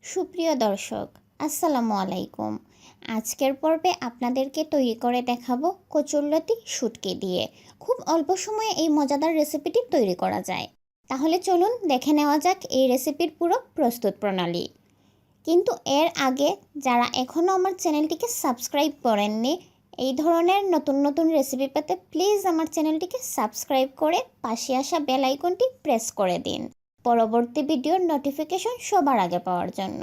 সুপ্রিয় দর্শক, আসসালামু আলাইকুম। আজকের পর্বে আপনাদেরকে তৈরি করে দেখাবো কচুরলতি শুটকি দিয়ে। খুব অল্প সময়ে এই মজাদার রেসিপিটি তৈরি করা যায়। তাহলে চলুন দেখে নেওয়া যাক এই রেসিপির পুরো প্রস্তুত প্রণালী। কিন্তু এর আগে যারা এখনও আমার চ্যানেলটিকে সাবস্ক্রাইব করেননি, এই ধরনের নতুন নতুন রেসিপি পেতে প্লিজ আমার চ্যানেলটিকে সাবস্ক্রাইব করে পাশে আসা বেল আইকনটি প্রেস করে দিন পরবর্তী ভিডিওর নোটিফিকেশন সবার আগে পাওয়ার জন্য।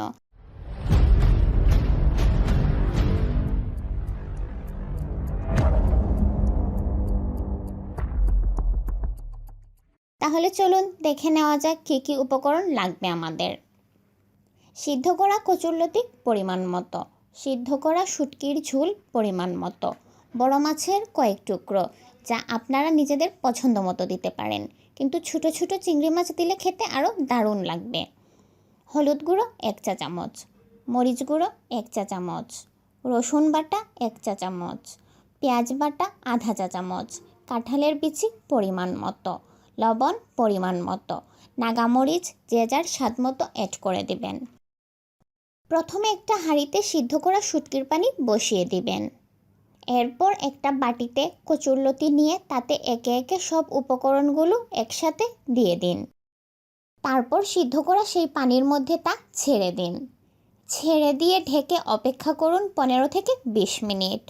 তাহলে চলুন দেখে নেওয়া যাক কী কী উপকরণ লাগবে আমাদের। সিদ্ধ করা কচুরলতি পরিমাণ মতো, সিদ্ধ করা শুটকির ঝোল পরিমাণ মতো, বড় মাছের কয়েক টুকরো যা আপনারা নিজেদের পছন্দ মতো দিতে পারেন, কিন্তু ছোট ছোট চিংড়ি মাছ দিলে খেতে আরও দারুণ লাগবে। হলুদ গুঁড়ো 1 চা চামচ, মরিচ গুঁড়ো 1 চা চামচ, রসুন বাটা 1 চা চামচ, পেঁয়াজ বাটা আধা চা চামচ, কাঁঠালের বিচি পরিমাণ মতো, লবণ পরিমাণ মতো, নাগামরিচ যে যার স্বাদ মতো অ্যাড করে দিবেন। প্রথমে একটা হাঁড়িতে সিদ্ধ করা শুটকির পানি বসিয়ে দিবেন। এরপর একটা বাটিতে কচুরলতি নিয়ে তাতে একে একে সব উপকরণগুলো একসাথে দিয়ে দিন। তারপর সিদ্ধ করা সেই পানির মধ্যে তা ছেড়ে দিন। ছেড়ে দিয়ে ঢেকে অপেক্ষা করুন 15 থেকে 20 মিনিট।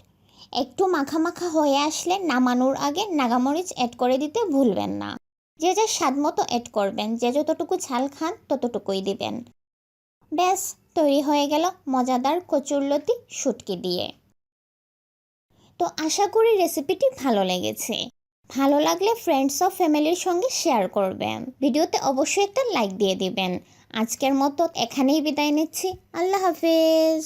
একটু মাখা মাখা হয়ে আসলে নামানোর আগে নাগামরিচ অ্যাড করে দিতে ভুলবেন না। যে যার স্বাদ মতো অ্যাড করবেন, যে যতটুকু ঝাল খান ততটুকুই দিবেন। ব্যাস তৈরি হয়ে গেল মজাদার কচুরলতি শুটকি দিয়ে। তো আশা করি রেসিপিটি ভালো লেগেছে। ভালো লাগলে ফ্রেন্ডস ও ফ্যামিলির সঙ্গে শেয়ার করবেন। ভিডিওতে অবশ্যই একটা লাইক দিয়ে দিবেন। আজকের মতো এখানেই বিদায় নিচ্ছি। আল্লাহ হাফেজ।